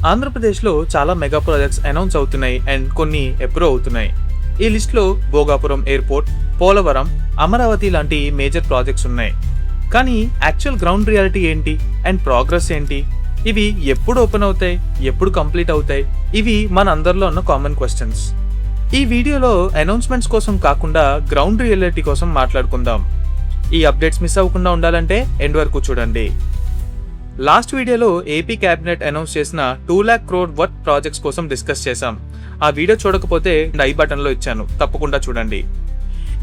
ఆంధ్రప్రదేశ్లో చాలా mega projects announce అవుతున్నాయి అండ్ కొన్ని ఎప్రూవ్ అవుతున్నాయి. ఈ లిస్ట్లో భోగాపురం ఎయిర్పోర్ట్, పోలవరం, అమరావతి లాంటి మేజర్ ప్రాజెక్ట్స్ ఉన్నాయి. కానీ యాక్చువల్ గ్రౌండ్ రియాలిటీ ఏంటి అండ్ ప్రోగ్రెస్ ఏంటి? ఇవి ఎప్పుడు ఓపెన్ అవుతాయి, ఎప్పుడు కంప్లీట్ అవుతాయి? ఇవి మన అందరిలో ఉన్న కామన్ క్వశ్చన్స్. ఈ వీడియోలో అనౌన్స్మెంట్స్ కోసం కాకుండా గ్రౌండ్ రియాలిటీ కోసం మాట్లాడుకుందాం. ఈ అప్డేట్స్ మిస్ అవ్వకుండా ఉండాలంటే ఎండ్ వరకు చూడండి. లాస్ట్ వీడియోలో ఏపీ క్యాబినెట్ అనౌన్స్ చేసిన 2 lakh crore వర్త్ ప్రాజెక్ట్స్ కోసం డిస్కస్ చేశాం. ఆ వీడియో చూడకపోతే ఐ బటన్లో ఇచ్చాను, తప్పకుండా చూడండి.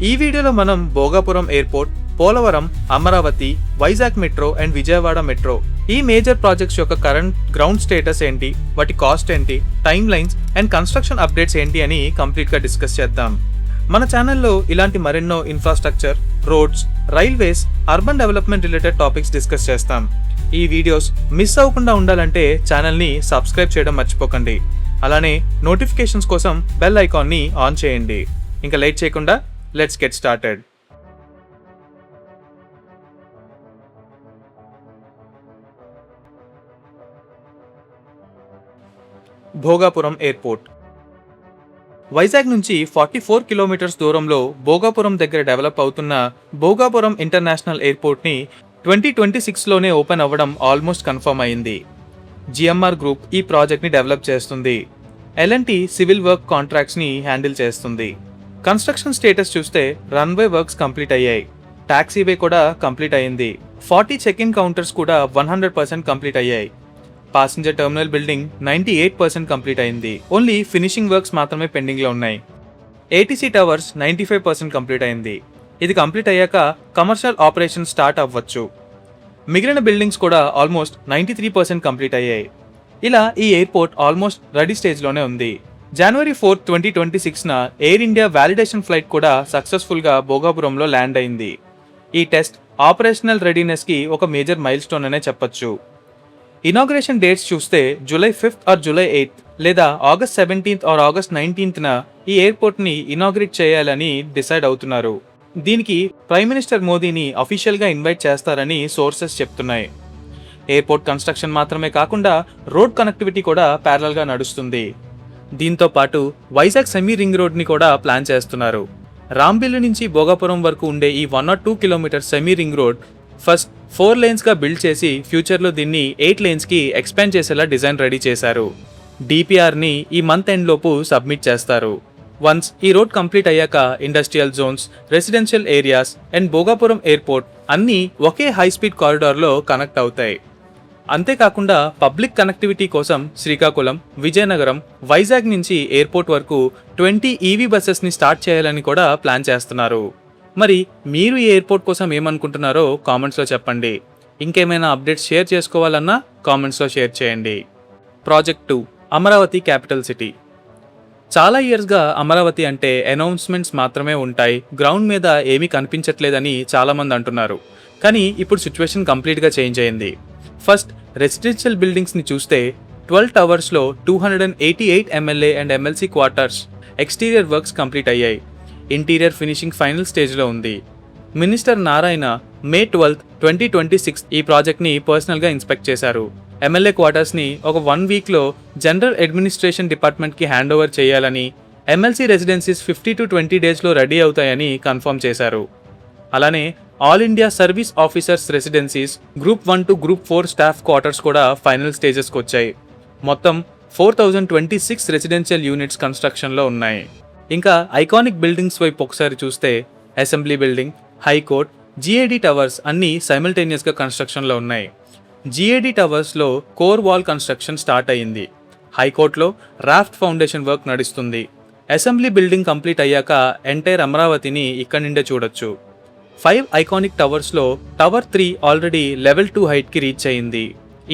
ఈ వీడియోలో మనం Bhogapuram airport, Polavaram, Amaravati, Vizag metro and Vijayawada metro ఈ మేజర్ ప్రాజెక్ట్స్ యొక్క కరెంట్ గ్రౌండ్ స్టేటస్ ఏంటి, వాటి కాస్ట్ ఏంటి, time lines and construction updates ఏంటి అని కంప్లీట్గా డిస్కస్ చేద్దాం. మన ఛానల్లో ఇలాంటి మరెన్నో infrastructure, roads, railways, urban development related topics discuss చేస్తాం. ఈ వీడియోస్ మిస్ అవ్వకుండా ఉండాలంటే ఛానల్ని సబ్స్క్రైబ్ చేయడం మర్చిపోకండి. అలానే నోటిఫికేషన్స్ కోసం బెల్ ఐకాన్ని ఆన్ చేయండి. ఇంకా లేట్ చేయకుండా let's get started. Bhogapuram airport Vizag నుంచి 44 కిలోమీటర్స్ దూరంలో భోగాపురం దగ్గర డెవలప్ అవుతున్న భోగాపురం ఇంటర్నేషనల్ ఎయిర్పోర్ట్ని 2026లోనే ఓపెన్ అవ్వడం ఆల్మోస్ట్ కన్ఫర్మ్ అయింది. జిఎంఆర్ గ్రూప్ ఈ ప్రాజెక్ట్ని డెవలప్ చేస్తుంది. ఎల్ఎన్టీ సివిల్ వర్క్ కాంట్రాక్ట్స్ని హ్యాండిల్ చేస్తుంది. కన్స్ట్రక్షన్ స్టేటస్ చూస్తే రన్వే వర్క్స్ కంప్లీట్ అయ్యాయి, టాక్సీవే కూడా కంప్లీట్ అయ్యింది, 40 చెక్-ఇన్ కౌంటర్స్ కూడా 100% కంప్లీట్ అయ్యాయి. పాసింజర్ టెర్మినల్ బిల్డింగ్ 98% కంప్లీట్ అయింది, ఓన్లీ ఫినిషింగ్ వర్క్స్ మాత్రమే పెండింగ్లో ఉన్నాయి. ఏటీసీ టవర్స్ 95% కంప్లీట్ అయింది. ఇది కంప్లీట్ అయ్యాక కమర్షియల్ ఆపరేషన్ స్టార్ట్ అవ్వచ్చు. మిగిలిన బిల్డింగ్స్ కూడా ఆల్మోస్ట్ 93% కంప్లీట్ అయ్యాయి. ఇలా ఈ ఎయిర్పోర్ట్ ఆల్మోస్ట్ రెడీ స్టేజ్లోనే ఉంది. January 4, 2026న ఎయిర్ ఇండియా వ్యాలిడేషన్ ఫ్లైట్ కూడా సక్సెస్ఫుల్గా భోగాపురంలో ల్యాండ్ అయింది. ఈ టెస్ట్ ఆపరేషనల్ రెడీనెస్కి ఒక మేజర్ మైల్ స్టోన్ అనే చెప్పొచ్చు. ఇనాగ్రేషన్ డేట్స్ చూస్తే July 5th or July 8th లేదా August 17th ఆర్ August 19thన ఈ ఎయిర్పోర్ట్ని ఇనాగ్రేట్ చేయాలని డిసైడ్ అవుతున్నారు. దీనికి ప్రైమ్ మినిస్టర్ మోదీని అఫీషియల్గా ఇన్వైట్ చేస్తారని సోర్సెస్ చెప్తున్నాయి. ఎయిర్పోర్ట్ కన్స్ట్రక్షన్ మాత్రమే కాకుండా రోడ్ కనెక్టివిటీ కూడా ప్యారలల్గా నడుస్తుంది. దీంతో పాటు వైజాగ్ సెమీ రింగ్ రోడ్ని కూడా ప్లాన్ చేస్తున్నారు. రాంబిల్లి నుంచి భోగాపురం వరకు ఉండే ఈ 102 kilometre semi ring road first 4 లేన్స్గా బిల్డ్ చేసి ఫ్యూచర్లో దీన్ని 8 లేన్స్కి ఎక్స్పాండ్ చేసేలా డిజైన్ రెడీ చేశారు. డిపిఆర్ని ఈ మంత్ ఎండ్ లోపు సబ్మిట్ చేస్తారు. వన్స్ ఈ రోడ్ కంప్లీట్ అయ్యాక industrial zones, residential areas and Bhogapuram airport అన్నీ ఒకే హై స్పీడ్ కారిడార్లో కనెక్ట్ అవుతాయి. అంతేకాకుండా పబ్లిక్ కనెక్టివిటీ కోసం శ్రీకాకుళం, విజయనగరం, వైజాగ్ నుంచి ఎయిర్పోర్ట్ వరకు 20 ఈవీ బస్సెస్ని స్టార్ట్ చేయాలని కూడా ప్లాన్ చేస్తున్నారు. మరి మీరు ఈ ఎయిర్పోర్ట్ కోసం ఏమనుకుంటున్నారో కామెంట్స్లో చెప్పండి. ఇంకేమైనా అప్డేట్స్ షేర్ చేసుకోవాలన్నా కామెంట్స్లో షేర్ చేయండి. Project 2 Amaravati capital city. చాలా ఇయర్స్గా అమరావతి అంటే అనౌన్స్మెంట్స్ మాత్రమే ఉంటాయి, గ్రౌండ్ మీద ఏమీ కనిపించట్లేదని చాలామంది అంటున్నారు. కానీ ఇప్పుడు సిచ్యువేషన్ కంప్లీట్గా చేంజ్ అయింది. ఫస్ట్ రెసిడెన్షియల్ బిల్డింగ్స్ని చూస్తే 12 టవర్స్లో 288 MLA and MLC quarters, exterior works complete అయ్యాయి. ఇంటీరియర్ ఫినిషింగ్ ఫైనల్ స్టేజ్లో ఉంది. మినిస్టర్ నారాయణ May 12, 2026 ఈ ప్రాజెక్ట్ని పర్సనల్గా ఇన్స్పెక్ట్ చేశారు. ఎమ్మెల్యే క్వార్టర్స్ని ఒక 1 వీక్లో జనరల్ అడ్మినిస్ట్రేషన్ డిపార్ట్మెంట్కి హ్యాండ్ ఓవర్ చేయాలని, ఎమ్మెల్సీ రెసిడెన్సీస్ 50 to 20 డేస్లో రెడీ అవుతాయని కన్ఫర్మ్ చేశారు. అలానే all India service officers residencies group 1 to group 4 staff quarters కూడా ఫైనల్ స్టేజెస్కి వచ్చాయి. మొత్తం 4026 రెసిడెన్షియల్ యూనిట్స్ కన్స్ట్రక్షన్లో ఉన్నాయి. ఇంకా ఐకానిక్ బిల్డింగ్స్ వైపు ఒకసారి చూస్తే assembly building, high court, GAD towers అన్నీ సైమల్టేనియస్గా కన్స్ట్రక్షన్లో ఉన్నాయి. జిఏడి టవర్స్లో కోర్ వాల్ కన్స్ట్రక్షన్ స్టార్ట్ అయ్యింది. హైకోర్టులో రాఫ్ట్ ఫౌండేషన్ వర్క్ నడుస్తుంది. అసెంబ్లీ బిల్డింగ్ కంప్లీట్ అయ్యాక ఎంటైర్ అమరావతిని ఇక్కడి నుండే చూడొచ్చు. 5 ఐకానిక్ టవర్స్లో టవర్ 3 ఆల్రెడీ లెవెల్ 2 హైట్కి రీచ్ అయింది.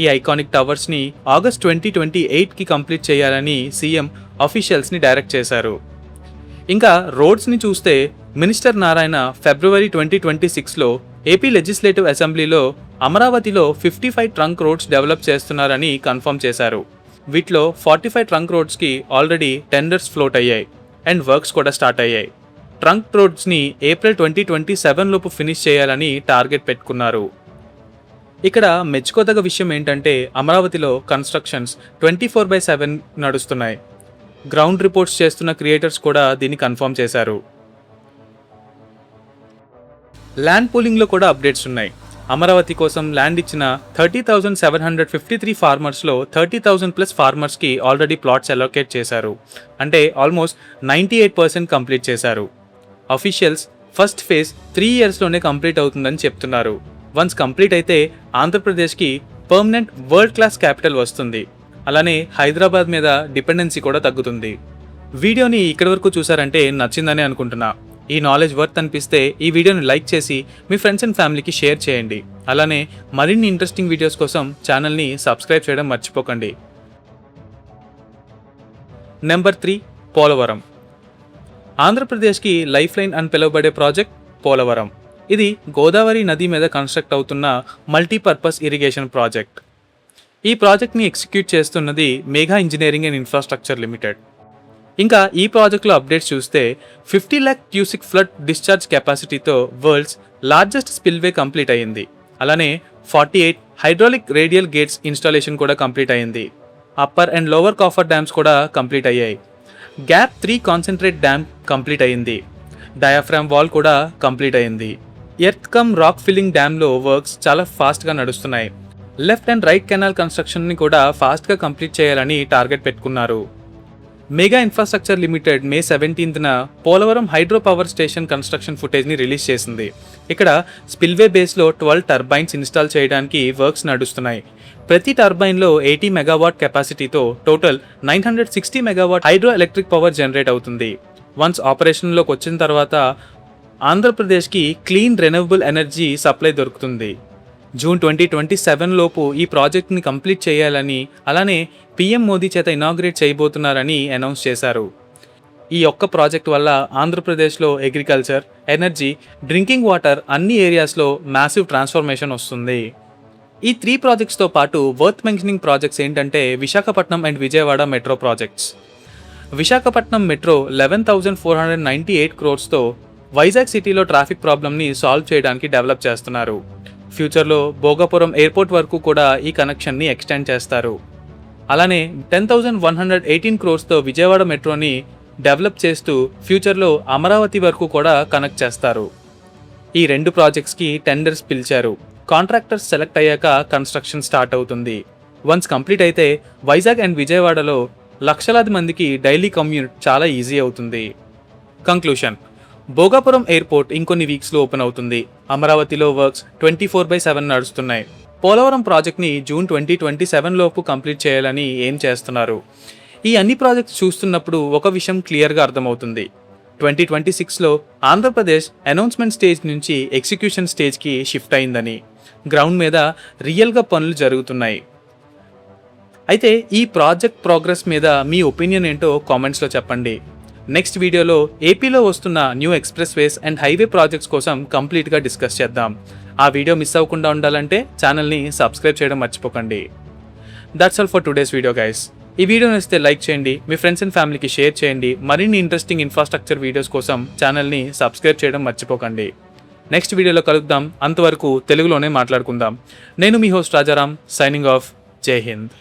ఈ ఐకానిక్ టవర్స్ని August 2028కి కంప్లీట్ చేయాలని సీఎం అఫీషియల్స్ని డైరెక్ట్ చేశారు. ఇంకా రోడ్స్ని చూస్తే మినిస్టర్ నారాయణ February 2026లో ఏపీ లెజిస్లేటివ్ అసెంబ్లీలో అమరావతిలో 55 ట్రంక్ రోడ్స్ డెవలప్ చేస్తున్నారని కన్ఫర్మ్ చేశారు. వీటిలో 45 ట్రంక్ రోడ్స్కి ఆల్రెడీ టెండర్స్ ఫ్లోట్ అయ్యాయి అండ్ వర్క్స్ కూడా స్టార్ట్ అయ్యాయి. ట్రంక్ రోడ్స్ని April 2027 లోపు ఫినిష్ చేయాలని టార్గెట్ పెట్టుకున్నారు. ఇక్కడ మెచ్చుకోదగ్గ విషయం ఏంటంటే అమరావతిలో కన్స్ట్రక్షన్స్ 24/7 నడుస్తున్నాయి. గ్రౌండ్ రిపోర్ట్స్ చేస్తున్న క్రియేటర్స్ కూడా దీన్ని కన్ఫర్మ్ చేశారు. ల్యాండ్ పూలింగ్లో కూడా అప్డేట్స్ ఉన్నాయి. అమరావతి కోసం ల్యాండ్ ఇచ్చిన 30,753 ఫార్మర్స్లో 30,000+ ఫార్మర్స్కి ఆల్రెడీ ప్లాట్స్ అలొకేట్ చేశారు. అంటే ఆల్మోస్ట్ 98% కంప్లీట్ చేశారు. అఫీషియల్స్ ఫస్ట్ ఫేజ్ 3 ఇయర్స్లోనే కంప్లీట్ అవుతుందని చెప్తున్నారు. వన్స్ కంప్లీట్ అయితే ఆంధ్రప్రదేశ్కి పర్మనెంట్ వరల్డ్ క్లాస్ క్యాపిటల్ వస్తుంది. అలానే హైదరాబాద్ మీద డిపెండెన్సీ కూడా తగ్గుతుంది. వీడియోని ఇక్కడి వరకు చూసారంటే నచ్చిందని అనుకుంటున్నా. ఈ నాలెడ్జ్ వర్త్ అనిపిస్తే ఈ వీడియోని లైక్ చేసి మీ ఫ్రెండ్స్ అండ్ ఫ్యామిలీకి షేర్ చేయండి. అలానే మరిన్ని ఇంట్రెస్టింగ్ వీడియోస్ కోసం ఛానల్ని సబ్స్క్రైబ్ చేయడం మర్చిపోకండి. నెంబర్ 3, పోలవరం. ఆంధ్రప్రదేశ్కి లైఫ్ లైన్ అని పిలువబడే ప్రాజెక్ట్ పోలవరం. ఇది గోదావరి నది మీద కన్స్ట్రక్ట్ అవుతున్న మల్టీపర్పస్ ఇరిగేషన్ ప్రాజెక్ట్. ఈ ప్రాజెక్ట్ని ఎగ్జిక్యూట్ చేస్తున్నది Megha engineering and infrastructure limited. ఇంకా ఈ ప్రాజెక్ట్లో అప్డేట్స్ చూస్తే 50 lakh క్యూసిక్ ఫ్లడ్ డిశ్చార్జ్ కెపాసిటీతో వరల్డ్స్ లార్జెస్ట్ స్పిల్వే కంప్లీట్ అయ్యింది. అలానే 48 హైడ్రాలిక్ రేడియల్ గేట్స్ ఇన్స్టాలేషన్ కూడా కంప్లీట్ అయ్యింది. Upper and lower coffer dams కూడా కంప్లీట్ అయ్యాయి. గ్యాప్ 3 కాన్సన్ట్రేట్ డ్యామ్ కంప్లీట్ అయ్యింది. డయాఫ్రామ్ వాల్ కూడా కంప్లీట్ అయ్యింది. ఎర్త్ కమ్ రాక్ ఫిల్లింగ్ డ్యామ్లో వర్క్స్ చాలా ఫాస్ట్గా నడుస్తున్నాయి. లెఫ్ట్ అండ్ రైట్ కెనాల్ కన్స్ట్రక్షన్ని కూడా ఫాస్ట్గా కంప్లీట్ చేయాలని టార్గెట్ పెట్టుకున్నారు. మెగా ఇన్ఫ్రాస్ట్రక్చర్ లిమిటెడ్ May 17న Polavaram hydro power station construction ఫుటేజ్ని రిలీజ్ చేసింది. ఇక్కడ స్పిల్వే బేస్లో 12 టర్బైన్స్ ఇన్స్టాల్ చేయడానికి వర్క్స్ నడుస్తున్నాయి. ప్రతి టర్బైన్లో 80 మెగావాట్ కెపాసిటీతో total 960 megawatt hydro electric power generate అవుతుంది. వన్స్ ఆపరేషన్లోకి వచ్చిన తర్వాత ఆంధ్రప్రదేశ్కి క్లీన్ రెన్యూవబుల్ ఎనర్జీ సప్లై దొరుకుతుంది. జూన్ 2027 లోపు ఈ ప్రాజెక్ట్ని కంప్లీట్ చేయాలని, అలానే పీఎం మోదీ చేత ఇనాగ్రేట్ చేయబోతున్నారని అనౌన్స్ చేశారు. ఈ ఒక్క ప్రాజెక్ట్ వల్ల ఆంధ్రప్రదేశ్లో అగ్రికల్చర్, ఎనర్జీ, డ్రింకింగ్ వాటర్ అన్ని ఏరియాస్లో మ్యాసివ్ ట్రాన్స్ఫర్మేషన్ వస్తుంది. ఈ 3 ప్రాజెక్ట్స్తో పాటు వర్త్ మెన్షనింగ్ ప్రాజెక్ట్స్ ఏంటంటే Visakhapatnam and Vijayawada metro projects. Visakhapatnam metro 11,498 crores Vizag సిటీలో ట్రాఫిక్ ప్రాబ్లమ్ని సాల్వ్ చేయడానికి డెవలప్ చేస్తున్నారు. ఫ్యూచర్లో భోగాపురం ఎయిర్పోర్ట్ వరకు కూడా ఈ కనెక్షన్ని ఎక్స్టెండ్ చేస్తారు. అలానే 10,118 crores విజయవాడ మెట్రోని డెవలప్ చేస్తూ ఫ్యూచర్లో అమరావతి వరకు కూడా కనెక్ట్ చేస్తారు. ఈ 2 ప్రాజెక్ట్స్కి టెండర్స్ పిలిచారు. కాంట్రాక్టర్స్ సెలెక్ట్ అయ్యాక కన్స్ట్రక్షన్ స్టార్ట్ అవుతుంది. వన్స్ కంప్లీట్ అయితే వైజాగ్ అండ్ విజయవాడలో లక్షలాది మందికి డైలీ కమ్యూట్ చాలా ఈజీ అవుతుంది. కంక్లూషన్: భోగాపురం ఎయిర్పోర్ట్ ఇంకొన్ని వీక్స్లో ఓపెన్ అవుతుంది. అమరావతిలో వర్క్స్ 24/7 నడుస్తున్నాయి. పోలవరం ప్రాజెక్ట్ని జూన్ 2027 లోపు కంప్లీట్ చేయాలని ఏం చేస్తున్నారు. ఈ అన్ని ప్రాజెక్ట్స్ చూస్తున్నప్పుడు ఒక విషయం క్లియర్గా అర్థమవుతుంది. 2026లో ఆంధ్రప్రదేశ్ అనౌన్స్మెంట్ స్టేజ్ నుంచి ఎగ్జిక్యూషన్ స్టేజ్కి షిఫ్ట్ అయిందని, గ్రౌండ్ మీద రియల్గా పనులు జరుగుతున్నాయి. అయితే ఈ ప్రాజెక్ట్ ప్రోగ్రెస్ మీద మీ ఒపీనియన్ ఏంటో కామెంట్స్లో చెప్పండి. నెక్స్ట్ వీడియోలో ఏపీలో వస్తున్న new express ways and highway projects కోసం కంప్లీట్గా డిస్కస్ చేద్దాం. ఆ వీడియో మిస్ అవ్వకుండా ఉండాలంటే ఛానల్ని సబ్స్క్రైబ్ చేయడం మర్చిపోకండి. That's all for today's video guys. ఈ వీడియో నచ్చితే లైక్ చేయండి, మీ ఫ్రెండ్స్ అండ్ ఫ్యామిలీకి షేర్ చేయండి. మరిన్ని ఇంట్రెస్టింగ్ ఇన్ఫ్రాస్ట్రక్చర్ వీడియోస్ కోసం ఛానల్ని సబ్స్క్రైబ్ చేయడం మర్చిపోకండి. నెక్స్ట్ వీడియోలో కలుద్దాం. అంతవరకు తెలుగులోనే మాట్లాడుకుందాం. నేను మీ హోస్ట్ రాజారాం, సైనింగ్ ఆఫ్. జై హింద్.